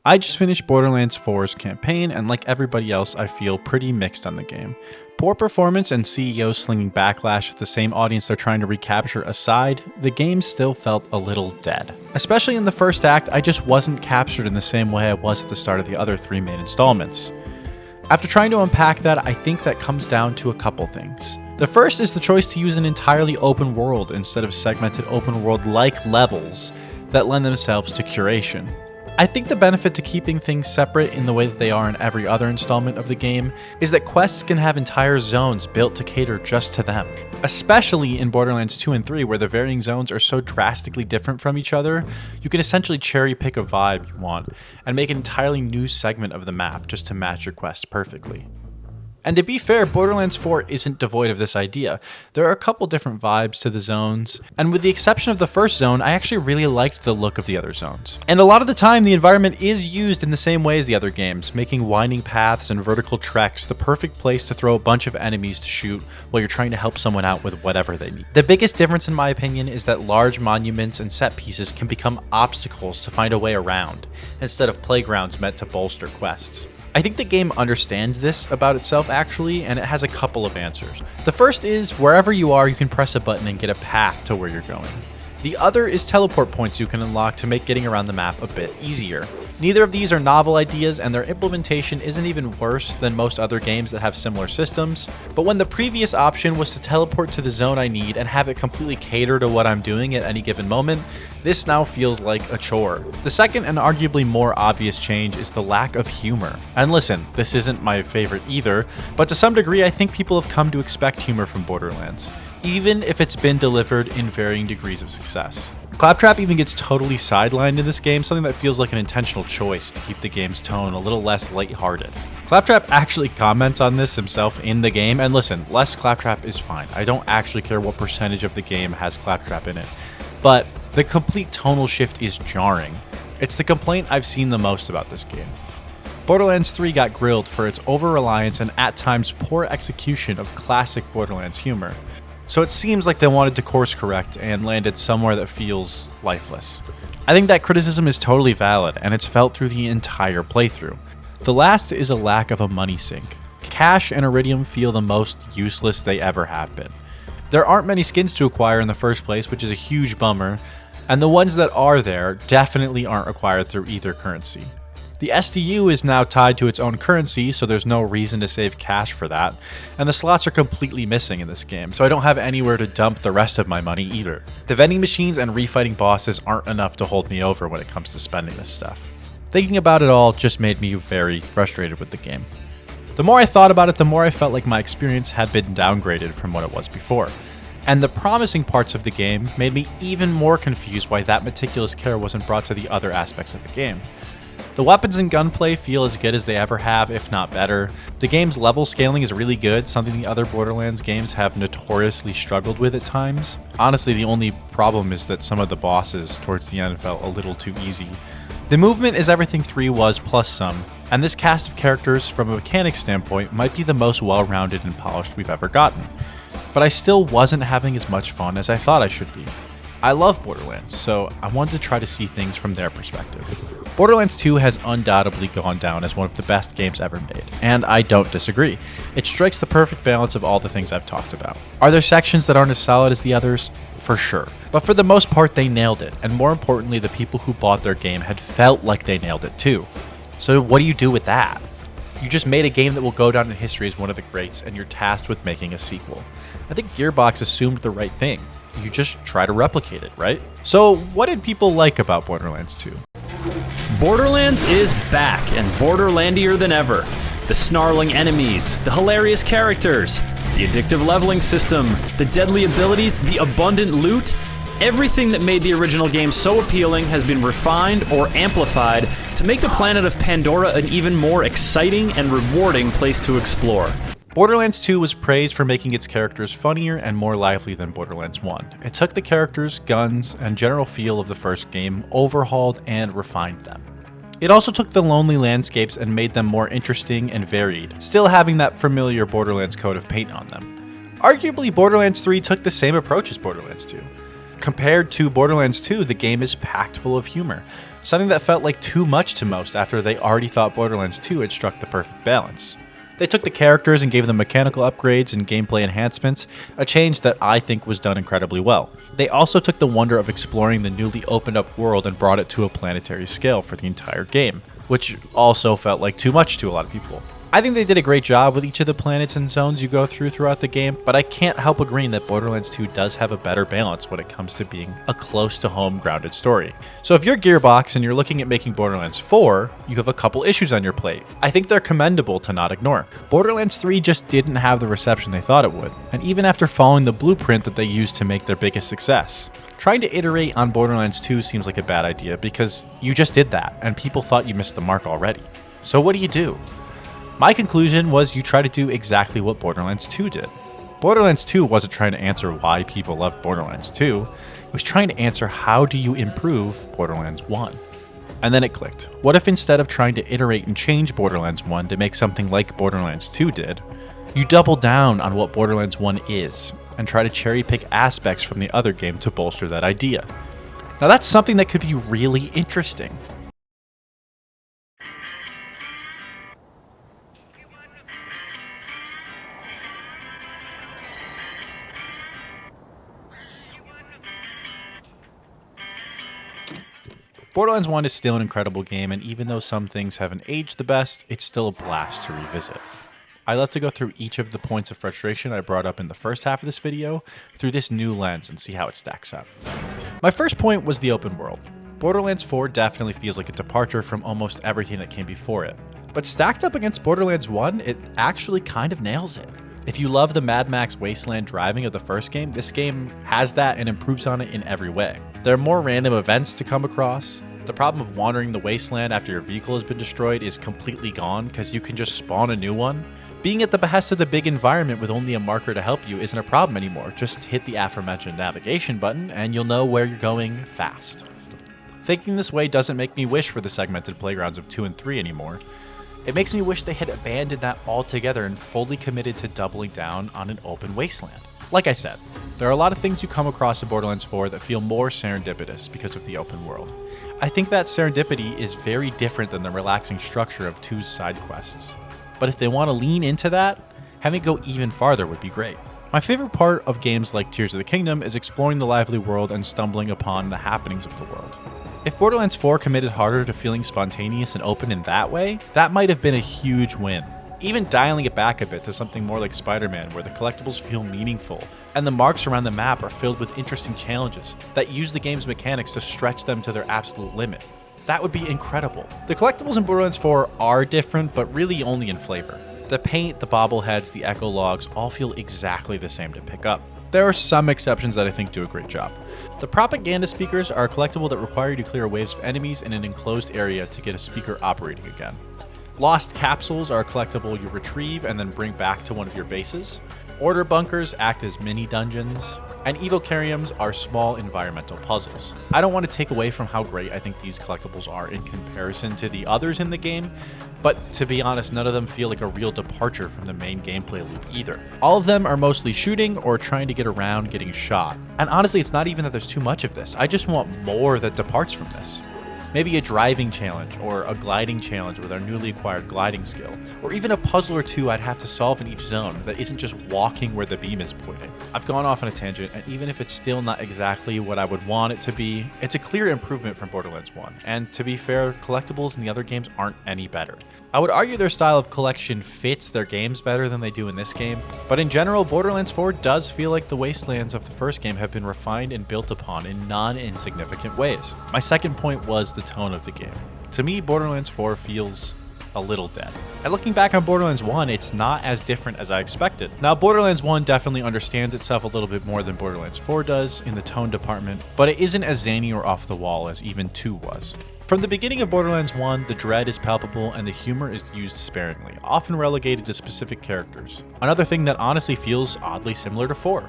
I just finished Borderlands 4's campaign, and like everybody else, I feel pretty mixed on the game. Poor performance and CEOs slinging backlash at the same audience they're trying to recapture aside, the game still felt a little dead. Especially in the first act, I just wasn't captured in the same way I was at the start of the other 3 main installments. After trying to unpack that, I think that comes down to a couple things. The first is the choice to use an entirely open world instead of segmented open world-like levels that lend themselves to curation. I think the benefit to keeping things separate in the way that they are in every other installment of the game is that quests can have entire zones built to cater just to them. Especially in Borderlands 2 and 3, where the varying zones are so drastically different from each other, you can essentially cherry pick a vibe you want and make an entirely new segment of the map just to match your quest perfectly. And to be fair, Borderlands 4 isn't devoid of this idea. There are a couple different vibes to the zones, and with the exception of the first zone, I actually really liked the look of the other zones. And a lot of the time, the environment is used in the same way as the other games, making winding paths and vertical treks the perfect place to throw a bunch of enemies to shoot while you're trying to help someone out with whatever they need. The biggest difference, in my opinion, is that large monuments and set pieces can become obstacles to find a way around, instead of playgrounds meant to bolster quests. I think the game understands this about itself actually, and it has a couple of answers. The first is, wherever you are, you can press a button and get a path to where you're going. The other is teleport points you can unlock to make getting around the map a bit easier. Neither of these are novel ideas, and their implementation isn't even worse than most other games that have similar systems, but when the previous option was to teleport to the zone I need and have it completely cater to what I'm doing at any given moment, this now feels like a chore. The second and arguably more obvious change is the lack of humor. And listen, this isn't my favorite either, but to some degree I think people have come to expect humor from Borderlands, even if it's been delivered in varying degrees of success. Claptrap even gets totally sidelined in this game, something that feels like an intentional choice to keep the game's tone a little less lighthearted. Claptrap actually comments on this himself in the game, and listen, less Claptrap is fine. I don't actually care what percentage of the game has Claptrap in it, but the complete tonal shift is jarring. It's the complaint I've seen the most about this game. Borderlands 3 got grilled for its over-reliance and at times poor execution of classic Borderlands humor. So it seems like they wanted to course correct and landed somewhere that feels lifeless. I think that criticism is totally valid, and it's felt through the entire playthrough. The last is a lack of a money sink. Cash and Iridium feel the most useless they ever have been. There aren't many skins to acquire in the first place, which is a huge bummer, and the ones that are there definitely aren't acquired through either currency. The SDU is now tied to its own currency, so there's no reason to save cash for that, and the slots are completely missing in this game, so I don't have anywhere to dump the rest of my money either. The vending machines and refighting bosses aren't enough to hold me over when it comes to spending this stuff. Thinking about it all just made me very frustrated with the game. The more I thought about it, the more I felt like my experience had been downgraded from what it was before. And the promising parts of the game made me even more confused why that meticulous care wasn't brought to the other aspects of the game. The weapons and gunplay feel as good as they ever have, if not better. The game's level scaling is really good, something the other Borderlands games have notoriously struggled with at times. Honestly, the only problem is that some of the bosses towards the end felt a little too easy. The movement is everything 3 was plus some, and this cast of characters from a mechanics standpoint might be the most well-rounded and polished we've ever gotten. But I still wasn't having as much fun as I thought I should be. I love Borderlands, so I wanted to try to see things from their perspective. Borderlands 2 has undoubtedly gone down as one of the best games ever made, and I don't disagree. It strikes the perfect balance of all the things I've talked about. Are there sections that aren't as solid as the others? For sure. But for the most part, they nailed it, and more importantly, the people who bought their game had felt like they nailed it too. So what do you do with that? You just made a game that will go down in history as one of the greats, and you're tasked with making a sequel. I think Gearbox assumed the right thing. You just try to replicate it, right? So what did people like about Borderlands 2? Borderlands is back and Borderlandier than ever. The snarling enemies, the hilarious characters, the addictive leveling system, the deadly abilities, the abundant loot, everything that made the original game so appealing has been refined or amplified to make the planet of Pandora an even more exciting and rewarding place to explore. Borderlands 2 was praised for making its characters funnier and more lively than Borderlands 1. It took the characters, guns, and general feel of the first game, overhauled and refined them. It also took the lonely landscapes and made them more interesting and varied, still having that familiar Borderlands coat of paint on them. Arguably, Borderlands 3 took the same approach as Borderlands 2. Compared to Borderlands 2, the game is packed full of humor. something that felt like too much to most after they already thought Borderlands 2 had struck the perfect balance. They took the characters and gave them mechanical upgrades and gameplay enhancements, a change that I think was done incredibly well. They also took the wonder of exploring the newly opened up world and brought it to a planetary scale for the entire game, which also felt like too much to a lot of people. I think they did a great job with each of the planets and zones you go through throughout the game, but I can't help agreeing that Borderlands 2 does have a better balance when it comes to being a close-to-home grounded story. So if you're Gearbox and you're looking at making Borderlands 4, you have a couple issues on your plate. I think they're commendable to not ignore. Borderlands 3 just didn't have the reception they thought it would, and even after following the blueprint that they used to make their biggest success. Trying to iterate on Borderlands 2 seems like a bad idea because you just did that, and people thought you missed the mark already. So what do? My conclusion was you try to do exactly what Borderlands 2 did. Borderlands 2 wasn't trying to answer why people loved Borderlands 2, it was trying to answer how do you improve Borderlands 1. And then it clicked. What if instead of trying to iterate and change Borderlands 1 to make something like Borderlands 2 did, you double down on what Borderlands 1 is and try to cherry pick aspects from the other game to bolster that idea? Now that's something that could be really interesting. Borderlands 1 is still an incredible game, and even though some things haven't aged the best, it's still a blast to revisit. I love to go through each of the points of frustration I brought up in the first half of this video through this new lens and see how it stacks up. My first point was the open world. Borderlands 4 definitely feels like a departure from almost everything that came before it, but stacked up against Borderlands 1, it actually kind of nails it. If you love the Mad Max wasteland driving of the first game, this game has that and improves on it in every way. There are more random events to come across. The problem of wandering the wasteland after your vehicle has been destroyed is completely gone because you can just spawn a new one. Being at the behest of the big environment with only a marker to help you isn't a problem anymore. Just hit the aforementioned navigation button and you'll know where you're going fast. Thinking this way doesn't make me wish for the segmented playgrounds of 2 and 3 anymore. It makes me wish they had abandoned that altogether and fully committed to doubling down on an open wasteland. Like I said, there are a lot of things you come across in Borderlands 4 that feel more serendipitous because of the open world. I think that serendipity is very different than the relaxing structure of 2's side quests. But if they want to lean into that, having it go even farther would be great. My favorite part of games like Tears of the Kingdom is exploring the lively world and stumbling upon the happenings of the world. If Borderlands 4 committed harder to feeling spontaneous and open in that way, that might have been a huge win. Even dialing it back a bit to something more like Spider-Man, where the collectibles feel meaningful, and the marks around the map are filled with interesting challenges that use the game's mechanics to stretch them to their absolute limit. That would be incredible. The collectibles in Borderlands 4 are different, but really only in flavor. The paint, the bobbleheads, the echo logs all feel exactly the same to pick up. There are some exceptions that I think do a great job. The propaganda speakers are a collectible that require you to clear waves of enemies in an enclosed area to get a speaker operating again. Lost capsules are a collectible you retrieve and then bring back to one of your bases. Order bunkers act as mini dungeons, and evocariums are small environmental puzzles. I don't want to take away from how great I think these collectibles are in comparison to the others in the game, but to be honest, none of them feel like a real departure from the main gameplay loop either. All of them are mostly shooting or trying to get around getting shot. And honestly, it's not even that there's too much of this. I just want more that departs from this. Maybe a driving challenge or a gliding challenge with our newly acquired gliding skill, or even a puzzle or two I'd have to solve in each zone that isn't just walking where the beam is pointing. I've gone off on a tangent, and even if it's still not exactly what I would want it to be, it's a clear improvement from Borderlands 1, and to be fair, collectibles in the other games aren't any better. I would argue their style of collection fits their games better than they do in this game, but in general, Borderlands 4 does feel like the wastelands of the first game have been refined and built upon in non-insignificant ways. My second point was the tone of the game. To me, Borderlands 4 feels a little dead. And looking back on Borderlands 1, it's not as different as I expected. Now, Borderlands 1 definitely understands itself a little bit more than Borderlands 4 does in the tone department, but it isn't as zany or off the wall as even 2 was. From the beginning of Borderlands 1, the dread is palpable and the humor is used sparingly, often relegated to specific characters. Another thing that honestly feels oddly similar to 4.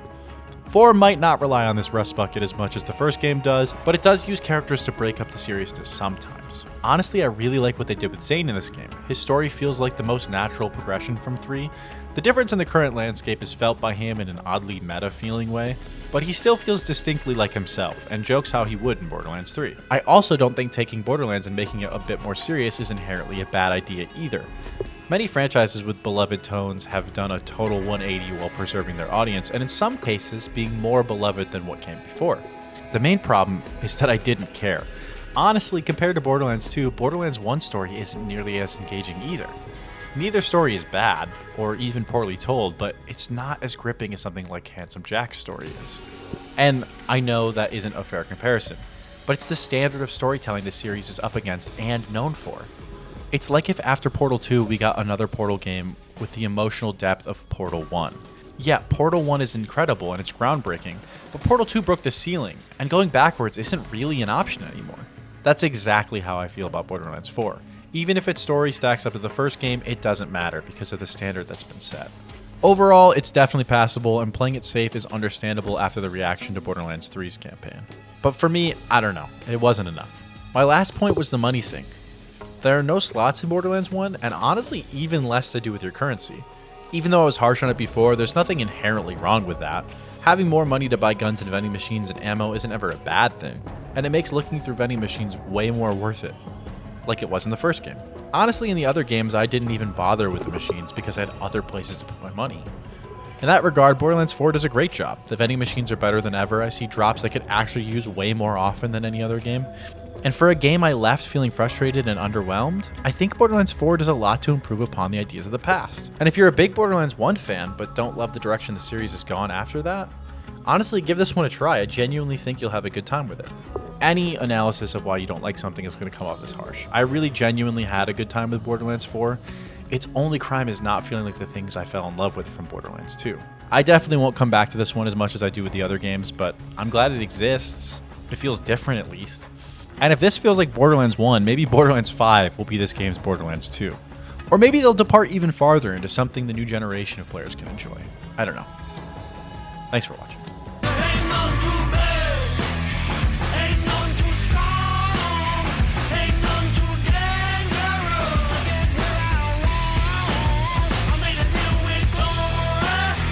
4 might not rely on this rust bucket as much as the first game does, but it does use characters to break up the seriousness sometimes. Honestly, I really like what they did with Zane in this game. His story feels like the most natural progression from 3. The difference in the current landscape is felt by him in an oddly meta-feeling way, but he still feels distinctly like himself, and jokes how he would in Borderlands 3. I also don't think taking Borderlands and making it a bit more serious is inherently a bad idea either. Many franchises with beloved tones have done a total 180 while preserving their audience, and in some cases being more beloved than what came before. The main problem is that I didn't care. Honestly, compared to Borderlands 2, Borderlands 1's story isn't nearly as engaging either. Neither story is bad, or even poorly told, but it's not as gripping as something like Handsome Jack's story is. And I know that isn't a fair comparison, but it's the standard of storytelling the series is up against and known for. It's like if after Portal 2 we got another Portal game with the emotional depth of Portal 1. Yeah, Portal 1 is incredible and it's groundbreaking, but Portal 2 broke the ceiling, and going backwards isn't really an option anymore. That's exactly how I feel about Borderlands 4. Even if its story stacks up to the first game, it doesn't matter because of the standard that's been set. Overall, it's definitely passable, and playing it safe is understandable after the reaction to Borderlands 3's campaign. But for me, I don't know, it wasn't enough. My last point was the money sink. There are no slots in Borderlands 1, and honestly even less to do with your currency. Even though I was harsh on it before, there's nothing inherently wrong with that. Having more money to buy guns and vending machines and ammo isn't ever a bad thing, and it makes looking through vending machines way more worth it, like it was in the first game. Honestly, in the other games, I didn't even bother with the machines because I had other places to put my money. In that regard, Borderlands 4 does a great job. The vending machines are better than ever. I see drops I could actually use way more often than any other game. And for a game I left feeling frustrated and underwhelmed, I think Borderlands 4 does a lot to improve upon the ideas of the past. And if you're a big Borderlands 1 fan but don't love the direction the series has gone after that, honestly give this one a try. I genuinely think you'll have a good time with it. Any analysis of why you don't like something is going to come off as harsh. I really genuinely had a good time with Borderlands 4. Its only crime is not feeling like the things I fell in love with from Borderlands 2. I definitely won't come back to this one as much as I do with the other games, but I'm glad it exists. It feels different at least. And if this feels like Borderlands 1, maybe Borderlands 5 will be this game's Borderlands 2. Or maybe they'll depart even farther into something the new generation of players can enjoy. I don't know. Thanks for watching.